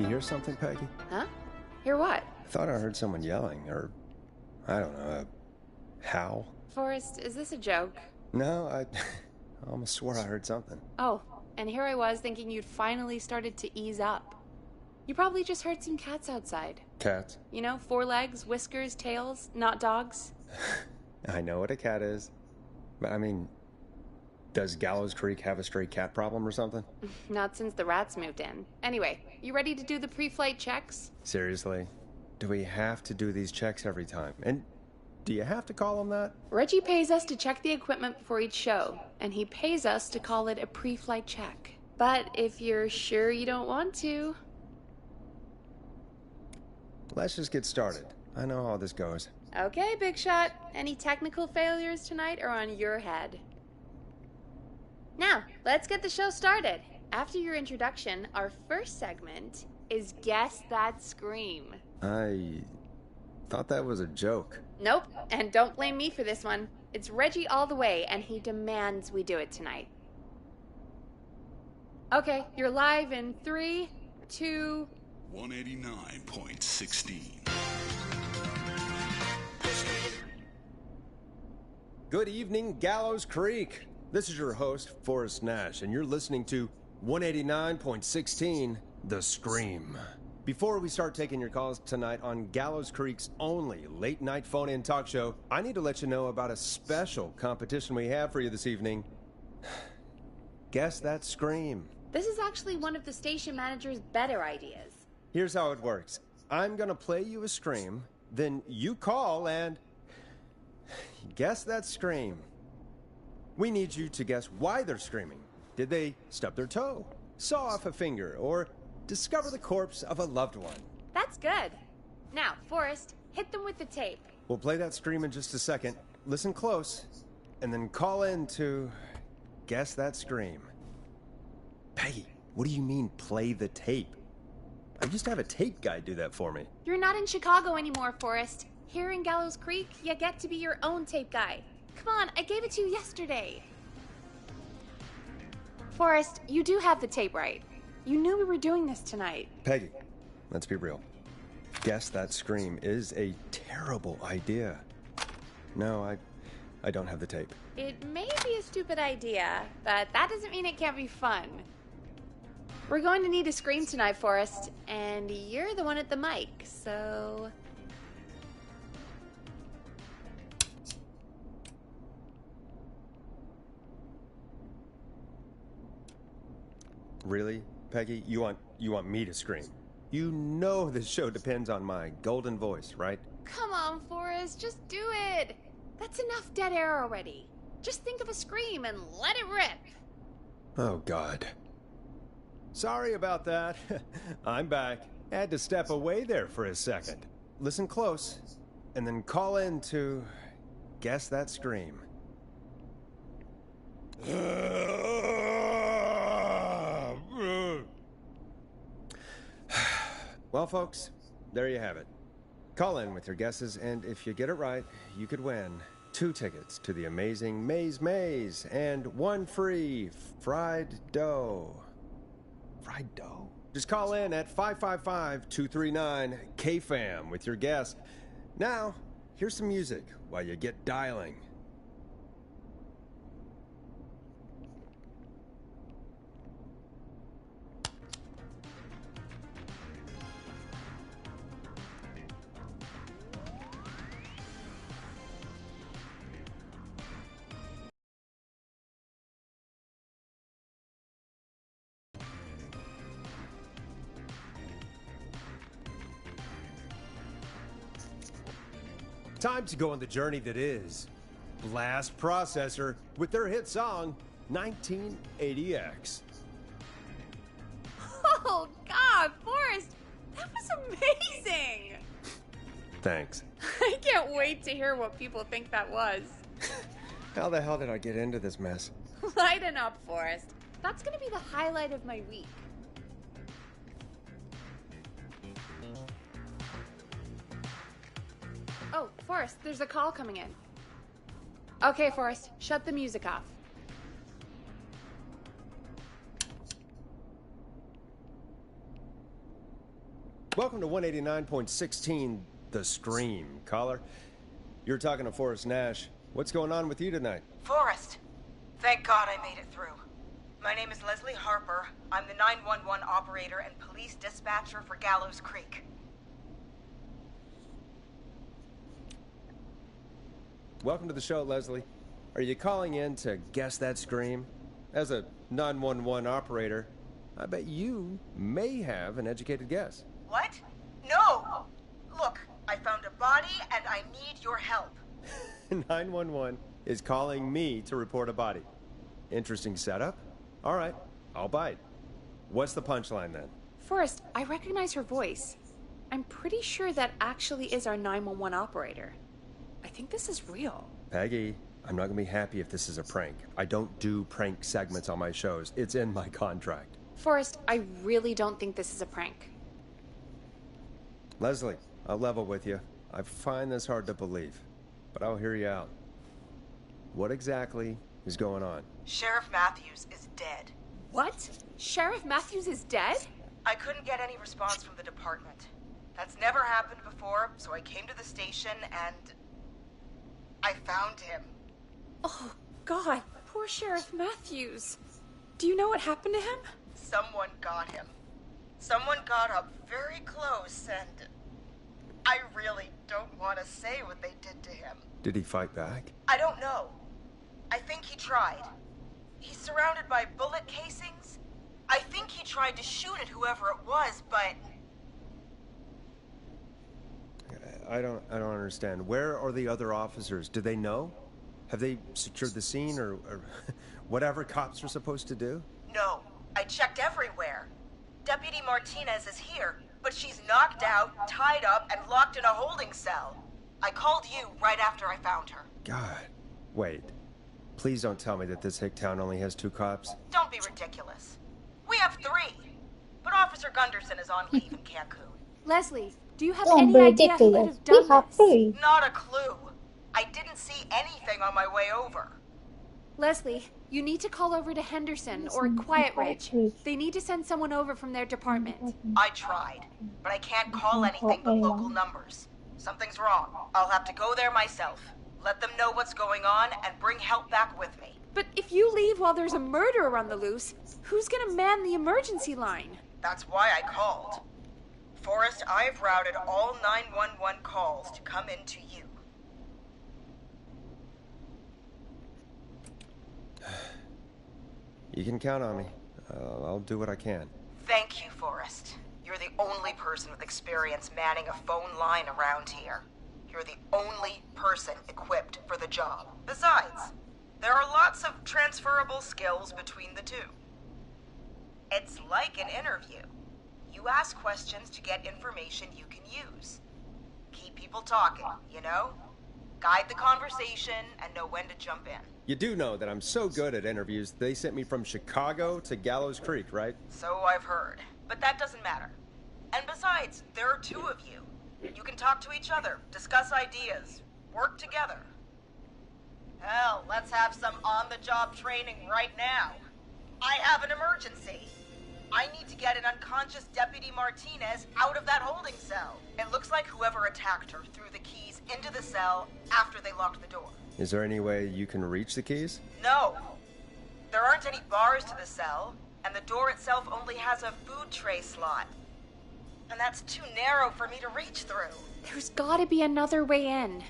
You hear something, Peggy? Huh? Hear what? I thought I heard someone yelling, or I don't know, a howl. Forrest, is this a joke? No, I almost swore I heard something. Oh, and here I was thinking you'd finally started to ease up. You probably just heard some cats outside. Cats? You know, 4 legs, whiskers, tails, not dogs. I know what a cat is. But I mean, does Gallows Creek have a stray cat problem or something? Not since the rats moved in. Anyway, you ready to do the pre-flight checks? Seriously? Do we have to do these checks every time? And do you have to call them that? Reggie pays us to check the equipment before each show, and he pays us to call it a pre-flight check. But if you're sure you don't want to... Let's just get started. I know how this goes. Okay, Big Shot. Any technical failures tonight are on your head. Now, let's get the show started. After your introduction, our first segment is Guess That Scream. I thought that was a joke. Nope, and don't blame me for this one. It's Reggie all the way, and he demands we do it tonight. Okay, you're live in 3, 2... 189.16. Good evening, Gallows Creek. This is your host, Forrest Nash, and you're listening to 189.16, The Scream. Before we start taking your calls tonight on Gallows Creek's only late-night phone-in talk show, I need to let you know about a special competition we have for you this evening. Guess That Scream. This is actually one of the station manager's better ideas. Here's how it works. I'm gonna play you a scream, then you call and guess that scream. We need you to guess why they're screaming. Did they stub their toe, saw off a finger, or discover the corpse of a loved one? That's good. Now, Forrest, hit them with the tape. We'll play that scream in just a second. Listen close, and then call in to guess that scream. Peggy, what do you mean, play the tape? I used to have a tape guy do that for me. You're not in Chicago anymore, Forrest. Here in Gallows Creek, you get to be your own tape guy. Come on, I gave it to you yesterday. Forrest, you do have the tape right. You knew we were doing this tonight. Peggy, let's be real. Guess that scream is a terrible idea. No, I don't have the tape. It may be a stupid idea, but that doesn't mean it can't be fun. We're going to need a scream tonight, Forrest, and you're the one at the mic, so... Really, Peggy? You want me to scream? You know this show depends on my golden voice, right? Come on, Forrest, just do it. That's enough dead air already. Just think of a scream and let it rip. Oh, God. Sorry about that. I'm back. Had to step away there for a second. Listen close, and then call in to guess that scream. Well, folks, there you have it. Call in with your guesses, and if you get it right, you could win 2 tickets to the amazing Maze Maze and 1 free fried dough. Fried dough? Just call in at 555-239-KFAM with your guess. Now, here's some music while you get dialing. Time to go on the journey that is Blast Processor with their hit song, 1980X. Oh, God, Forrest, that was amazing. Thanks. I can't wait to hear what people think that was. How the hell did I get into this mess? Lighten up, Forrest. That's gonna be the highlight of my week. Oh, Forrest, there's a call coming in. Okay, Forrest, shut the music off. Welcome to 189.16, The Scream. Caller, you're talking to Forrest Nash. What's going on with you tonight? Forrest. Thank God I made it through. My name is Leslie Harper. I'm the 911 operator and police dispatcher for Gallows Creek. Welcome to the show, Leslie. Are you calling in to guess that scream? As a 911 operator, I bet you may have an educated guess. What? No! Look, I found a body and I need your help. 911 is calling me to report a body. Interesting setup. All right, I'll bite. What's the punchline then? Forrest, I recognize her voice. I'm pretty sure that actually is our 911 operator. I think this is real. Peggy, I'm not gonna be happy if this is a prank. I don't do prank segments on my shows. It's in my contract. Forrest, I really don't think this is a prank. Leslie, I'll level with you. I find this hard to believe, but I'll hear you out. What exactly is going on? Sheriff Matthews is dead. What? Sheriff Matthews is dead? I couldn't get any response from the department. That's never happened before, so I came to the station and I found him. Oh, God. Poor Sheriff Matthews. Do you know what happened to him? Someone got him. Someone got up very close and I really don't want to say what they did to him. Did he fight back? I don't know. I think he tried. He's surrounded by bullet casings. I think he tried to shoot at whoever it was, but... I don't understand. Where are the other officers? Do they know? Have they secured the scene or whatever cops are supposed to do? No. I checked everywhere. Deputy Martinez is here, but she's knocked out, tied up, and locked in a holding cell. I called you right after I found her. God. Wait. Please don't tell me that this hick town only has 2 cops. Don't be ridiculous. We have 3. But Officer Gunderson is on leave in Cancun. Leslie, do you have Don't any be idea who could ridiculous. have We done have this? 3. Not a clue. I didn't see anything on my way over. Leslie, you need to call over to Henderson or Quiet Ridge. They need to send someone over from their department. I tried, but I can't call anything but local numbers. Something's wrong. I'll have to go there myself. Let them know what's going on and bring help back with me. But if you leave while there's a murderer on the loose, who's gonna man the emergency line? That's why I called. Forrest, I've routed all 911 calls to come in to you. You can count on me. I'll do what I can. Thank you, Forrest. You're the only person with experience manning a phone line around here. You're the only person equipped for the job. Besides, there are lots of transferable skills between the two. It's like an interview. You ask questions to get information you can use. Keep people talking, you know? Guide the conversation and know when to jump in. You do know that I'm so good at interviews, they sent me from Chicago to Gallows Creek, right? So I've heard. But that doesn't matter. And besides, there are 2 of you. You can talk to each other, discuss ideas, work together. Hell, let's have some on-the-job training right now. I have an emergency. I need to get an unconscious Deputy Martinez out of that holding cell. It looks like whoever attacked her threw the keys into the cell after they locked the door. Is there any way you can reach the keys? No. There aren't any bars to the cell, and the door itself only has a food tray slot. And that's too narrow for me to reach through. There's gotta be another way in.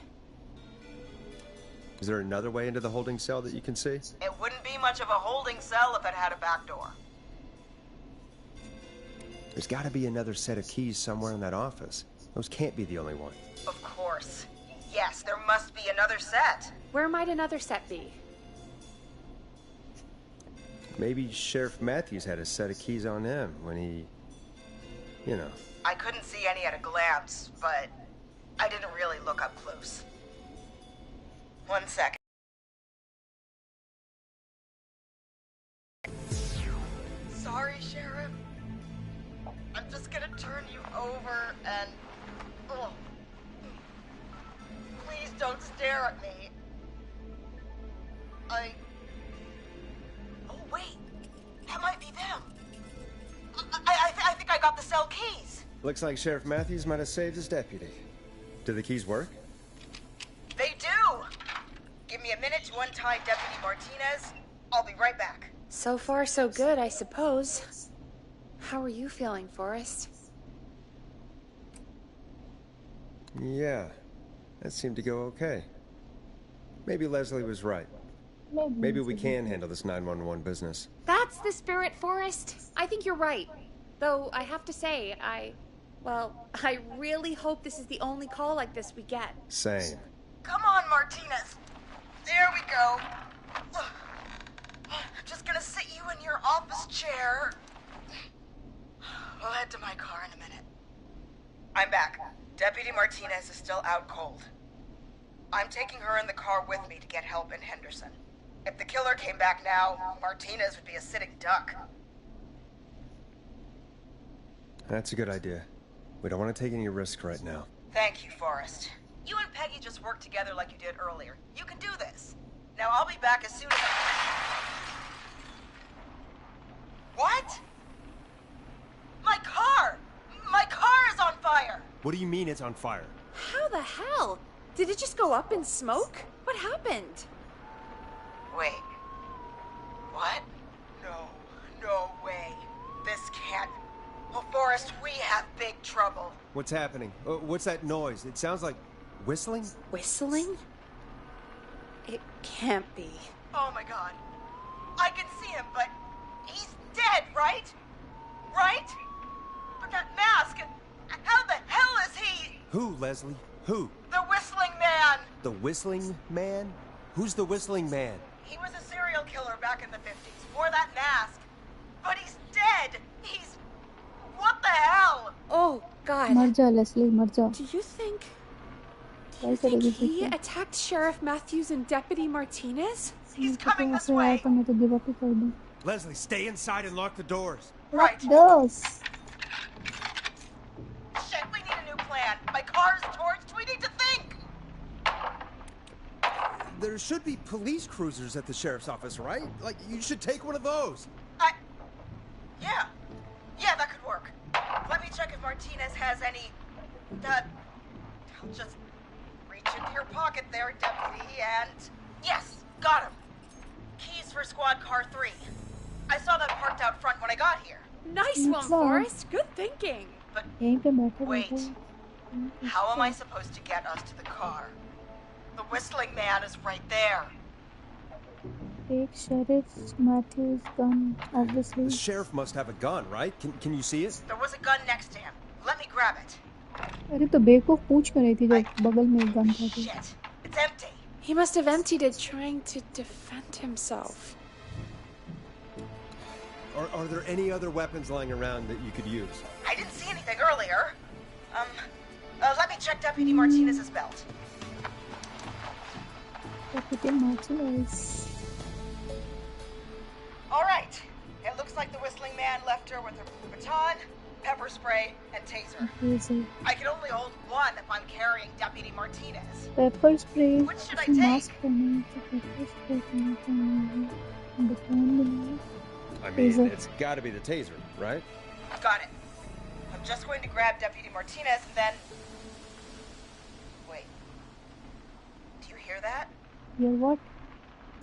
Is there another way into the holding cell that you can see? It wouldn't be much of a holding cell if it had a back door. There's got to be another set of keys somewhere in that office. Those can't be the only one. Of course. Yes, there must be another set. Where might another set be? Maybe Sheriff Matthews had a set of keys on him when he... you know. I couldn't see any at a glance, but I didn't really look up close. 1 second. Sorry, Sheriff. I'm just gonna turn you over and... Oh. Please don't stare at me. Oh, wait. That might be them. I think I got the cell keys. Looks like Sheriff Matthews might have saved his deputy. Do the keys work? They do! Give me a minute to untie Deputy Martinez. I'll be right back. So far, so good, I suppose. How are you feeling, Forrest? Yeah, that seemed to go okay. Maybe Leslie was right. Maybe we can handle this 911 business. That's the spirit, Forrest. I think you're right. Though, I have to say, I really hope this is the only call like this we get. Same. Come on, Martinez. There we go. Just gonna sit you in your office chair. We'll head to my car in a minute. I'm back. Deputy Martinez is still out cold. I'm taking her in the car with me to get help in Henderson. If the killer came back now, Martinez would be a sitting duck. That's a good idea. We don't want to take any risk right now. Thank you, Forrest. You and Peggy just worked together like you did earlier. You can do this. Now I'll be back as soon as What? My car! My car is on fire! What do you mean it's on fire? How the hell? Did it just go up in smoke? What happened? Wait. What? No way. This can't... Well, Forrest, we have big trouble. What's happening? What's that noise? It sounds like whistling? Whistling? It can't be. Oh my god. I can see him, but he's dead, right? Right? But that mask, how the hell is he? Who, Leslie? Who? The Whistling Man! The Whistling Man? Who's the Whistling Man? He was a serial killer back in the 50s, wore that mask. But he's dead! He's... What the hell? Oh, God. मर जा Leslie मर जा Do you think क्या करेगी he फिर attacked Sheriff Matthews and Deputy Martinez? He's तो coming this ऐसे आया way. तो मैं तो गिव अप ही कर दूं Leslie, stay inside and lock the doors. Right. Those Shit, we need a new plan. My car is torched. We need to think. There should be police cruisers at the sheriff's office, right? Like, you should take one of those. Yeah, that could work. Let me check if Martinez has any... I'll just reach into your pocket there, Deputy, and... Yes, got him. Keys for Squad Car 3. I saw that parked out front when I got here. Nice one, What's that? Forrest. Good thinking. But यहीं पे बैठे Wait. बैठे how am I supposed to get us to the car? The Whistling Man is right there. एक sheriff Matthews gun obviously The sheriff must have a gun, right? Can you see it? There was a gun next to him. Let me grab it. अरे तो बेवकूफ पूछ कर रही थी जब बगल में एक गन था तो Shit. It's empty. He must have emptied it trying to defend himself. Are there any other weapons lying around that you could use? I didn't see anything earlier. Let me check Deputy Martinez's belt. Deputy Martinez All right. It looks like the Whistling Man left her with her baton, pepper spray, and taser. Taser I can only hold one if I'm carrying Deputy Martinez. Paper spray What should I mask take? पहने तो paper spray पहने button मिला I mean, Taser. it's got to be the taser, right? Got it. I'm just going to grab Deputy Martinez and then... Wait. Do you hear that? you're what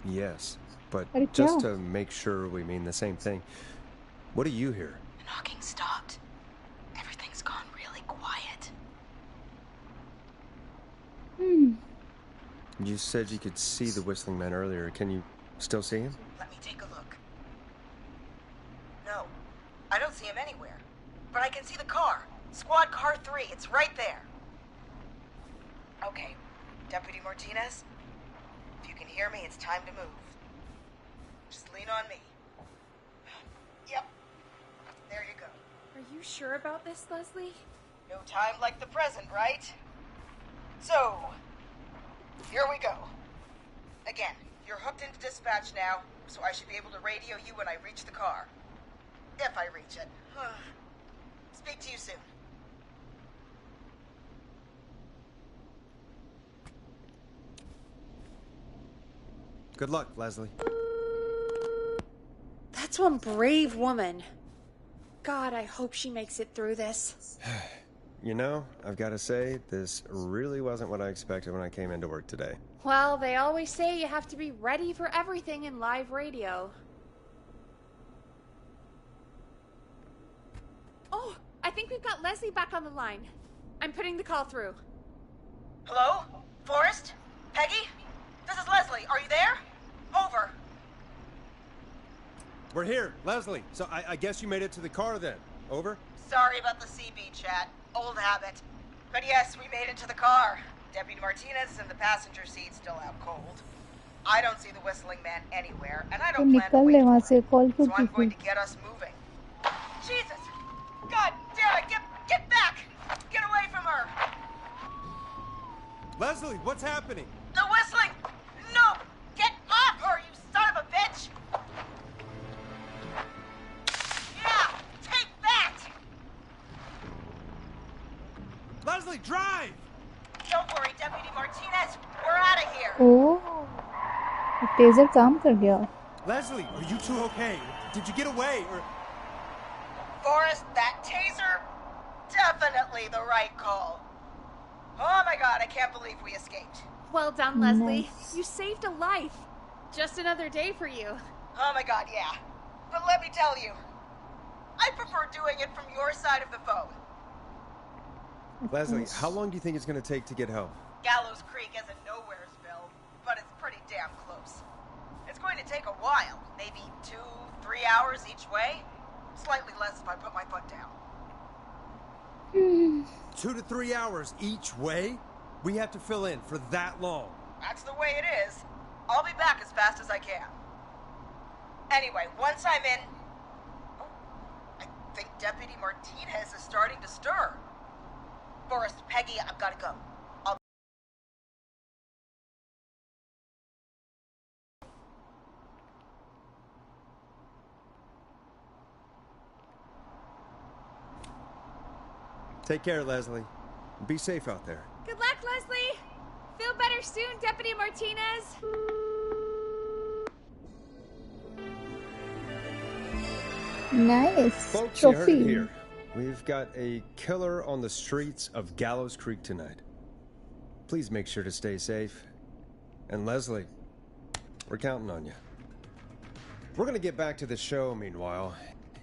Yes, but Are you just क्या? to make sure we mean the same thing, what do you hear? The knocking stopped. Everything's gone really quiet. You said you could see the Whistling Man earlier. Can you still see him? Let me take a look. No, I don't see him anywhere. But I can see the car. Squad Car 3. It's right there. Okay, Deputy Martinez, if you can hear me, it's time to move. Just lean on me. Yep. There you go. Are you sure about this, Leslie? No time like the present, right? So, here we go. Again, you're hooked into dispatch now, so I should be able to radio you when I reach the car. If I reach it. Speak to you soon. Good luck, Leslie. That's one brave woman. God, I hope she makes it through this. You know, I've got to say, this really wasn't what I expected when I came into work today. Well, they always say you have to be ready for everything in live radio. Oh, I think we've got Leslie back on the line. I'm putting the call through. Hello? Forrest? Peggy? This is Leslie. Are you there? Over. We're here, Leslie. So I guess you made it to the car then. Over? Sorry about the CB chat. Old habit. But yes, we made it to the car. Deputy Martinez is in the passenger seat, still out cold. I don't see the whistling man anywhere, and I तो don't plan to निकल wait ले वहाँ for से him. Call So क्यों I'm की going थी to get us moving. Jesus! God damn it! Get back! Get away from her! Leslie, what's happening? The whistling! No! Get off her, you son of a bitch! Yeah! Take that! Leslie, drive! Don't worry, Deputy Martinez. We're out of here. Oh taser काम कर गया Leslie, are you two okay? Did you get away? Or Forrest, that taser? Definitely the right call. Oh my god, I can't believe we escaped. Well done, Leslie. Nice. You saved a life. Just another day for you. Oh my god, yeah. But let me tell you, I prefer doing it from your side of the phone. Leslie, how long do you think it's going to take to get home? Gallows Creek isn't Nowheresville, but it's pretty damn close. It's going to take a while, maybe 2-3 hours each way. Slightly less if I put my foot down. 2 to 3 hours each way? We have to fill in for that long. That's the way it is. I'll be back as fast as I can. Anyway, once I'm in... Oh, I think Deputy Martinez is starting to stir. Forrest, Peggy, I've got to go. Take care, Leslie. Be safe out there. Good luck, Leslie. Feel better soon, Deputy Martinez. Nice Folks, you heard it trophy here. We've got a killer on the streets of Gallows Creek tonight. Please make sure to stay safe. And Leslie, we're counting on you. We're going to get back to the show meanwhile.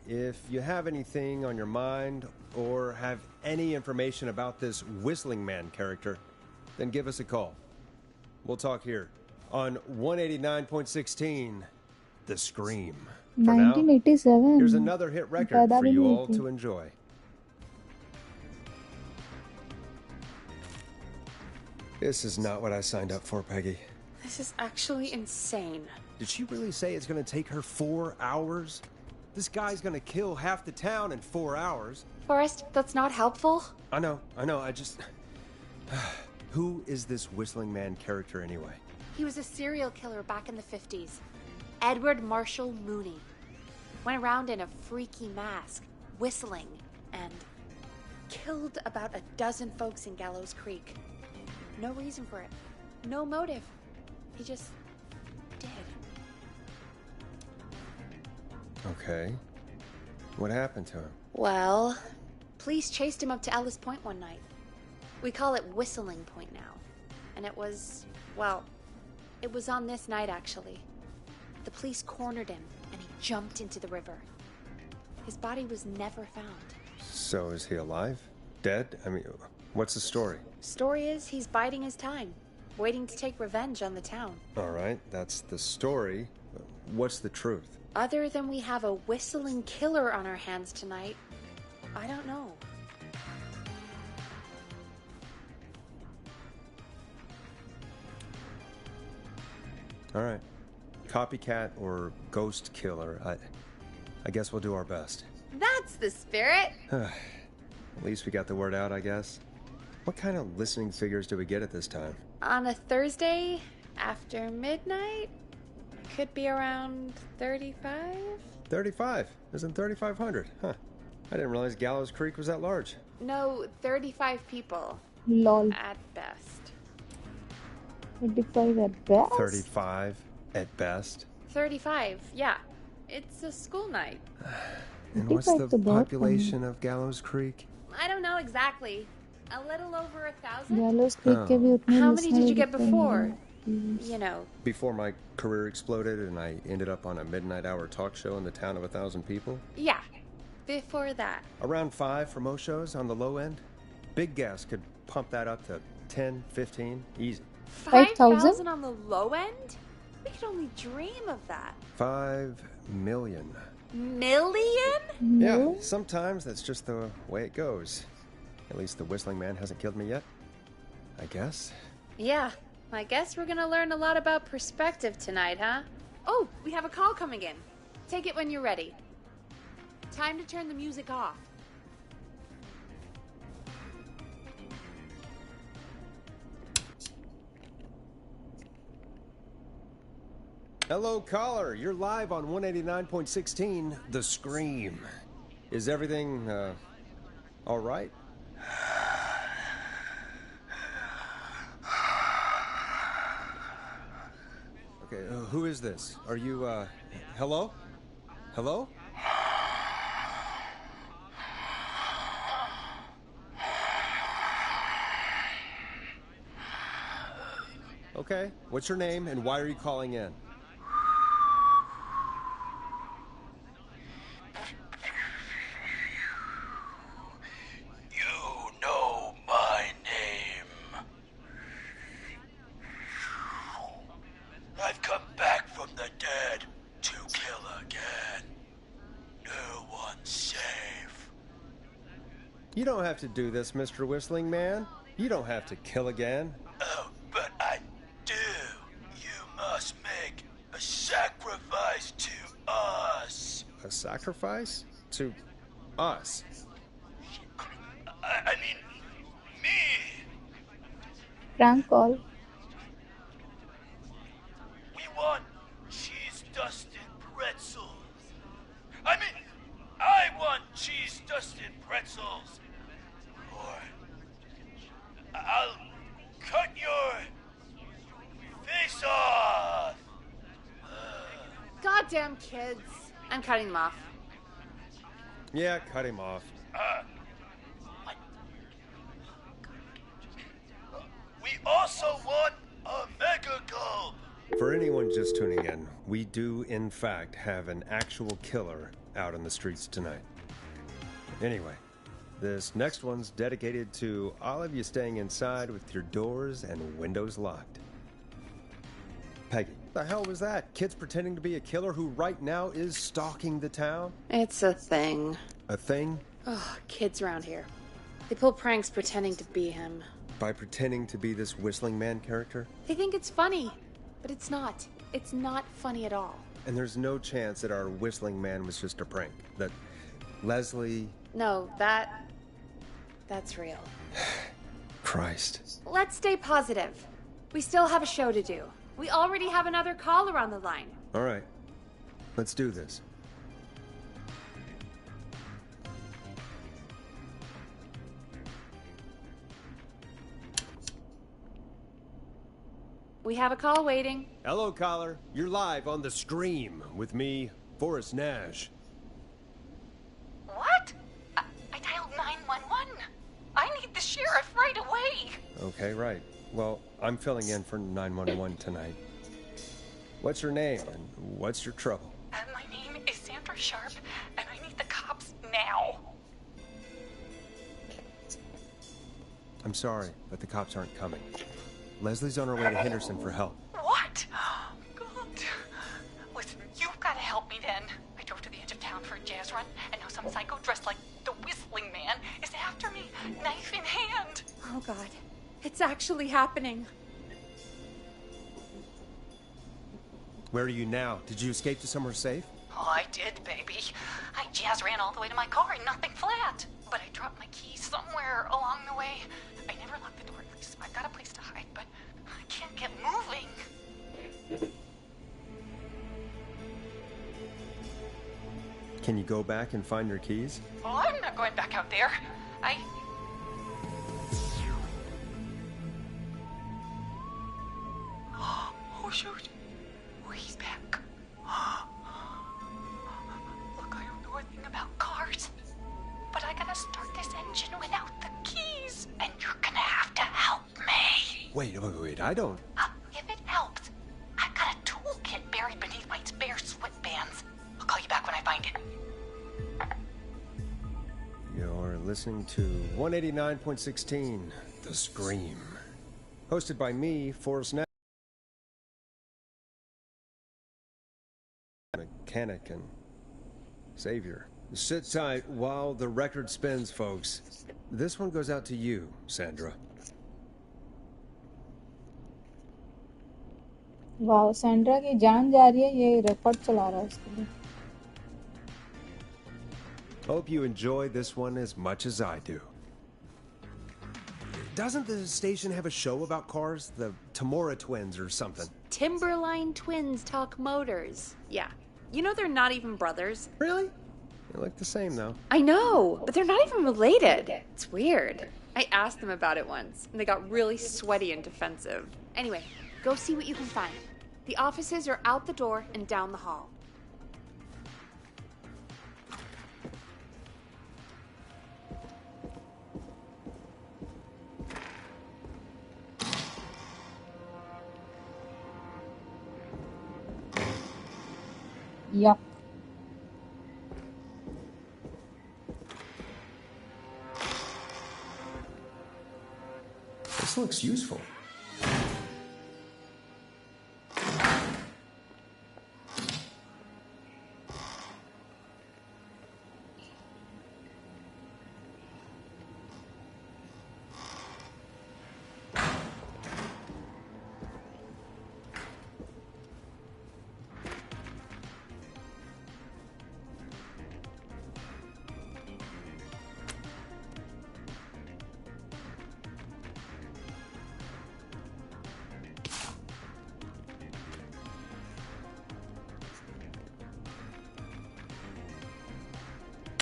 If you have anything on your mind or have any information about this Whistling Man character, then give us a call. We'll talk here on 189.16, The Scream. For now, 1987 here's another hit record पैदा for भी you नहीं all थी। to enjoy. This is not what I signed up for, Peggy. This is actually insane. Did she really say it's going to take her 4 hours? This guy's going to kill half the town in 4 hours. Forrest, that's not helpful. I know, I just... Who is this Whistling Man character anyway? He was a serial killer back in the 50s. Edward Marshall Mooney. Went around in a freaky mask, whistling, and killed about a dozen folks in Gallows Creek. No reason for it. No motive. He just did. Okay. What happened to him? Well, police chased him up to Ellis Point one night. We call it Whistling Point now. And it was, well, it was on this night actually. The police cornered him and he jumped into the river. His body was never found. So is he alive? Dead? I mean, what's the story? Story is he's biding his time, waiting to take revenge on the town. All right, that's the story. What's the truth? Other than we have a whistling killer on our hands tonight, I don't know. All right. Copycat or ghost killer. I guess we'll do our best. That's the spirit. At least we got the word out, I guess. What kind of listening figures do we get at this time? On a Thursday after midnight, could be around 35? 35. Isn't 3,500? Huh. I didn't realize Gallows Creek was that large. No, 35 people lol at best. 35 at best 35 at best. 35, yeah. It's a school night. And what's the 55 तो बहुत कम है। population of Gallows Creek? I don't know exactly. A little over 1,000? Gallows creek के भी उतने How many did you get listener दिखते before? नहीं हैं। You know, Before my career exploded and I ended up on a midnight hour talk show in the town of 1,000 people? yeah. Before that. Around 5 for most shows on the low end. Big gas could pump that up to 10, 15, easy. 5,000 on the low end? We could only dream of that. 5 million. Million? Yeah, sometimes that's just the way it goes. At least the Whistling Man hasn't killed me yet. I guess. Yeah. I guess we're gonna learn a lot about perspective tonight, huh? Oh, we have a call coming in. Take it when you're ready. Time to turn the music off. Hello, caller. You're live on 189.16, The Scream. Is everything, all right? Okay, who is this? Are you, hello? Hello? Okay, what's your name and why are you calling in? You know my name. I've come back from the dead to kill again. No one's safe. You don't have to do this, Mr. Whistling Man. You don't have to kill again. Oh, but I do. You must make a sacrifice to us. A sacrifice? To us? I mean, me. Prank call. We want cheese-dusted pretzels. I mean, I want cheese-dusted pretzels. Or I'll cut your face off. Goddamn kids. I'm cutting them off. Yeah, cut him off. We also want a mega gulp. For anyone just tuning in, we do, in fact, have an actual killer out in the streets tonight. Anyway, this next one's dedicated to all of you staying inside with your doors and windows locked. Peggy, the hell was that? Kids pretending to be a killer who right now is stalking the town? It's a thing. A thing? Oh, kids around here. They pull pranks pretending to be him. By pretending to be this Whistling Man character? They think it's funny, but it's not. It's not funny at all. And there's no chance that our Whistling Man was just a prank. That Leslie... No, that's real. Christ. Let's stay positive. We still have a show to do. We already have another caller on the line. All right. Let's do this. We have a call waiting. Hello, caller. You're live on The Scream with me, Forrest Nash. What? I dialed 911. I need the sheriff right away. Okay, right. Well, I'm filling in for 911 tonight. What's your name and what's your trouble? My name is Sandra Sharp, and I need the cops now. I'm sorry, but the cops aren't coming. Leslie's on her way to Henderson for help. What? God. Listen, you've got to help me then. I drove to the edge of town for a jazz run, and now some psycho dressed like the Whistling Man is after me, knife in hand. Oh, God. It's actually happening. Where are you now? Did you escape to somewhere safe? Oh, I did, baby. I jazz ran all the way to my car and nothing flat. But I dropped my keys somewhere along the way. I never locked the door, at least I've got a place to hide, but I can't get moving. Can you go back and find your keys? Oh, I'm not going back out there. Oh, shoot. Oh, he's back. Look, I don't know a thing about cops. Wait, I don't... If it helps, I've got a toolkit buried beneath my spare sweatbands. I'll call you back when I find it. You're listening to 189.16, The Scream. Hosted by me, Forrest Knapp. Mechanic and savior. Sit tight while the record spins, folks. This one goes out to you, Sandra. वाह, Sandra की जान जा रही है, ये record चला रहा है उसके लिए। Hope you enjoy this one as much as I do. Doesn't the station have a show about cars? The Tamora twins or something? Timberline twins talk motors. Yeah. You know they're not even brothers. Really? They look the same, though. I know, but they're not even related. It's weird. I asked them about it once, and they got really sweaty and defensive. Anyway, go see what you can find. The offices are out the door and down the hall. Yup. This looks useful.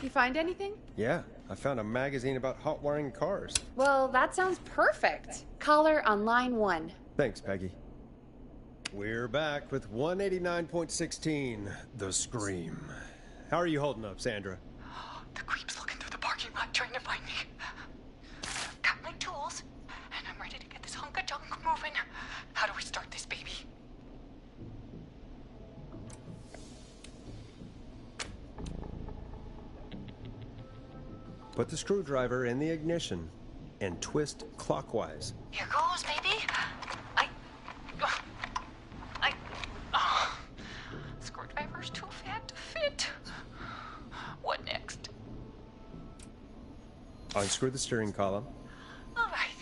You find anything? Yeah, I found a magazine about hot wiring cars. Well, that sounds perfect. Caller on line 1. Thanks, Peggy. We're back with 189.16, The Scream. How are you holding up, Sandra? The creep's looking through the parking lot trying to find me. Got my tools, and I'm ready to get this hunk of junk moving. How do we start this baby? Put the screwdriver in the ignition and twist clockwise. Here goes, baby. Screwdriver's too fat to fit. What next? Unscrew the steering column. All right.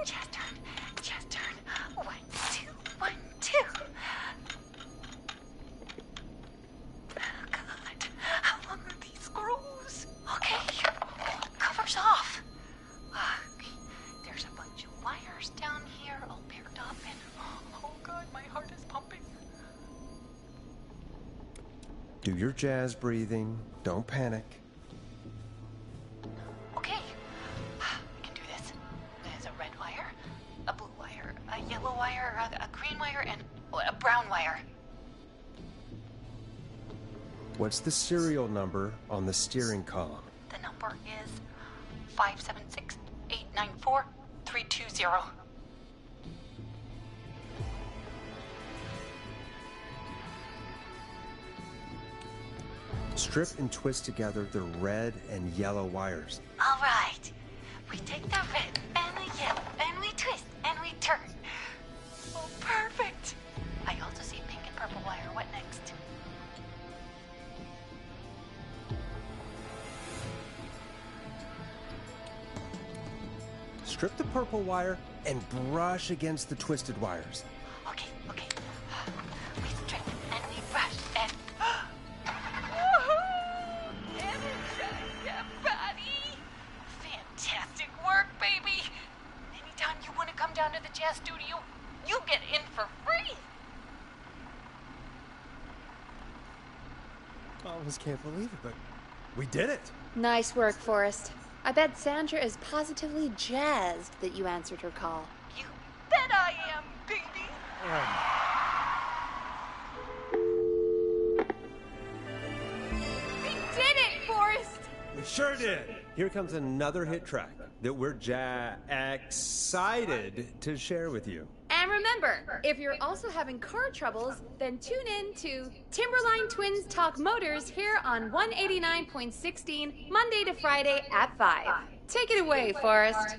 Just turn. 1, 2, 1, 2. Oh, God. How long are these screws? Okay. Cover's off. There's a bunch of wires down here all paired up and... Oh, God, my heart is pumping. Do your jazz breathing. Don't panic. Okay. I can do this. There's a red wire, a blue wire, a yellow wire, a green wire, and a brown wire. What's the serial number on the steering column? The number is 576-894-320. Strip and twist together the red and yellow wires. All right. We take the red and the yellow, and we twist, and we turn. Oh, perfect. I also see pink and purple wire. What next? Strip the purple wire and brush against the twisted wires. Okay. We strip and we brush and... Energize your body! Fantastic work, baby! Anytime you want to come down to the jazz studio, you get in for free! I almost can't believe it, but we did it! Nice work, Forrest. I bet Sandra is positively jazzed that you answered her call. You bet I am, baby! We did it, Forrest! We sure did! Here comes another hit track. that we're excited to share with you. And remember, if you're also having car troubles, then tune in to Timberline Twins Talk Motors here on 189.16, Monday to Friday at 5. Take it away, Forrest.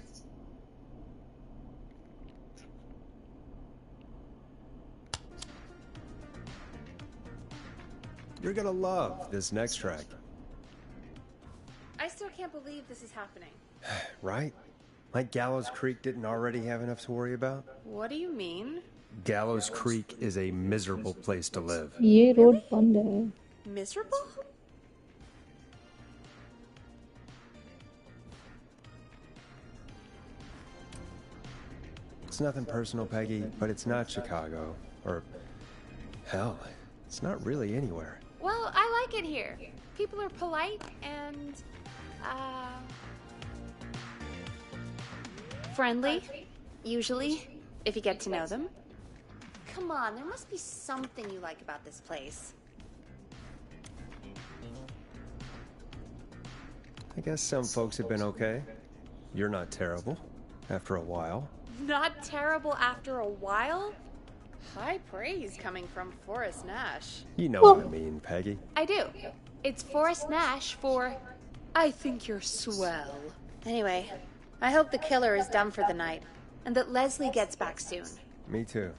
You're gonna love this next track. I still can't believe this is happening. Right? Like Gallows Creek didn't already have enough to worry about? What do you mean? Gallows Creek is a miserable place to live. ये road बंद है. Miserable? It's nothing personal, Peggy, but it's not Chicago. Or, hell, it's not really anywhere. Well, I like it here. People are polite and, friendly, usually, if you get to know them. Come on, there must be something you like about this place. I guess some folks have been okay. You're not terrible, after a while. Not terrible after a while? High praise coming from Forrest Nash. You know what I mean, Peggy. I do. It's Forrest Nash for I think you're swell. Anyway, I hope the killer is done for the night, and that Leslie gets back soon. Me too.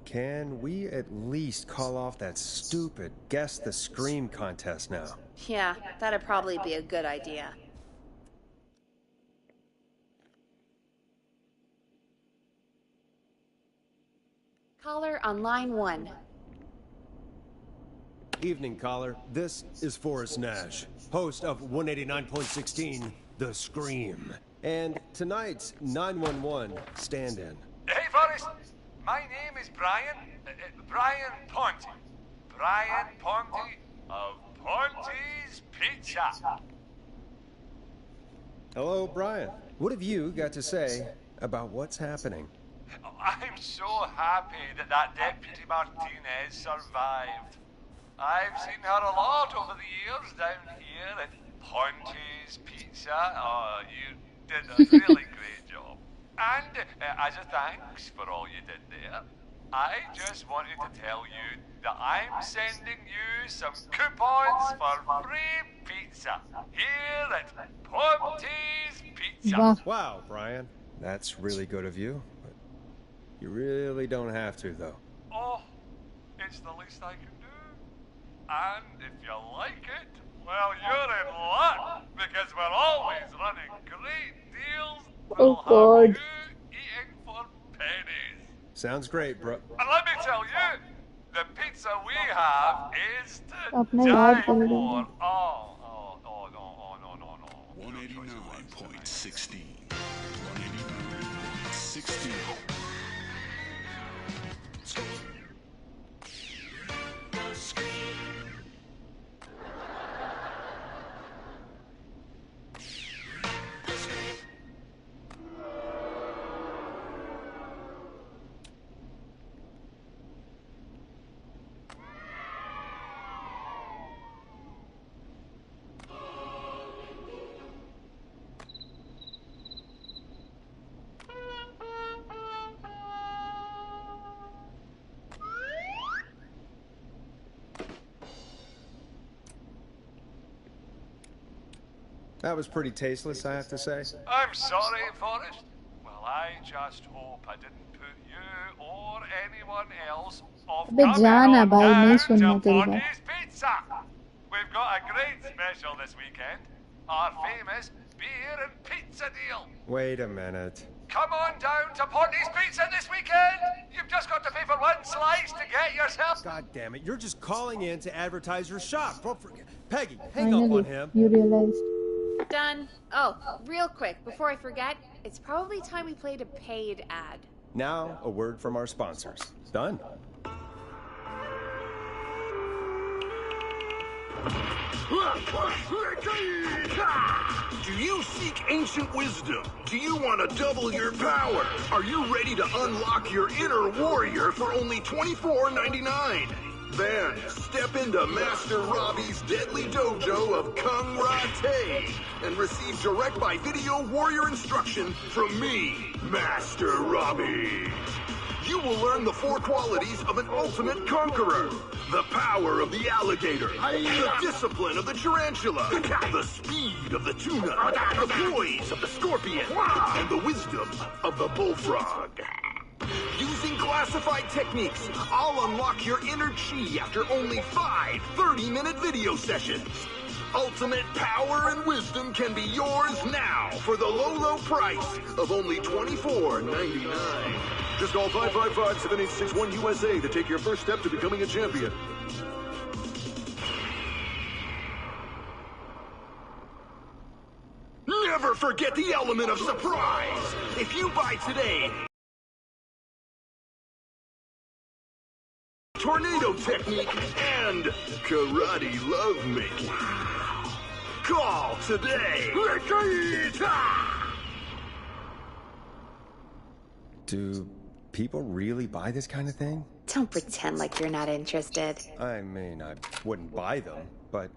Can we at least call off that stupid Guess the Scream contest now? Yeah, that'd probably be a good idea. Caller on line 1. Evening, caller. This is Forrest Nash, host of 189.16, The Scream. And tonight's 911 stand-in. Hey, Forrest. My name is Brian. Brian Ponte. Brian Ponte of Ponte's Pizza. Hello, Brian. What have you got to say about what's happening? I'm so happy that Deputy Martinez survived. I've seen her a lot over the years down here at Ponte's Pizza. Oh, you did a really great job. And as a thanks for all you did there, I just wanted to tell you that I'm sending you some coupons for free pizza here at Ponte's Pizza. Wow. Wow, Brian. That's really good of you. But you really don't have to, though. Oh, it's the least I can do. And if you like it, well, you're in luck, because we're always running great deals Oh, that'll have God. you eating for pennies. Sounds great, bro. And let me tell you, the pizza we have is to अपने die याद कर for. लेंगे. No. 189.16. 189.16. That was pretty tasteless, I have to say. I'm sorry, Forrest. Well, I just hope I didn't put you or anyone else off अबे coming जाना on भाई, down नहीं to सुनना तेरी बात. Ponte's Pizza. We've got a great special this weekend. Our famous beer and pizza deal. Wait a minute. Come on down to Ponte's Pizza this weekend. You've just got to pay for one slice to get yourself. God damn it, you're just calling in to advertise your shop. Peggy, hang up on Finally, him. you realized. Done. Oh, real quick, before I forget, it's probably time we played a paid ad. Now, a word from our sponsors. Done. Do you seek ancient wisdom? Do you want to double your power? Are you ready to unlock your inner warrior for only $24.99? Then, step into Master Robbie's deadly dojo of Kung Ra-Te and receive direct by video warrior instruction from me, Master Robbie. You will learn the 4 qualities of an ultimate conqueror. The power of the alligator, the discipline of the tarantula, the speed of the tuna, the poise of the scorpion, and the wisdom of the bullfrog. Using classified techniques, I'll unlock your inner chi after only 5 30-minute video sessions. Ultimate power and wisdom can be yours now for the low price of only $24.99. Just call 555-7861 USA to take your first step to becoming a champion. Never forget the element of surprise! If you buy today, tornado technique and karate lovemaking. Call today. Do people really buy this kind of thing? Don't pretend like you're not interested. I mean, I wouldn't buy them, but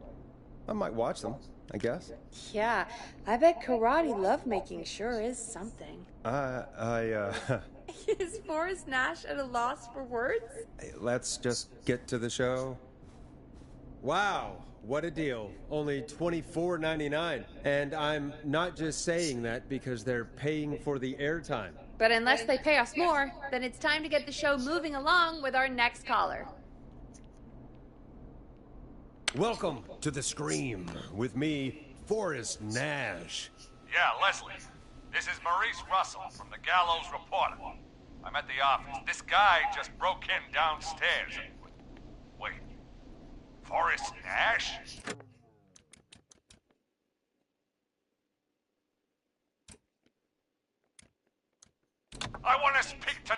I might watch them, I guess. Yeah, I bet karate lovemaking sure is something. Is Forrest Nash at a loss for words? Let's just get to the show. Wow, what a deal. Only $24.99. And I'm not just saying that because they're paying for the airtime. But unless they pay us more, then it's time to get the show moving along with our next caller. Welcome to The Scream with me, Forrest Nash. Yeah, Leslie. This is Maurice Russell from the Gallows Reporter. I'm at the office. This guy just broke in downstairs. Wait. Forrest Nash? I want to speak to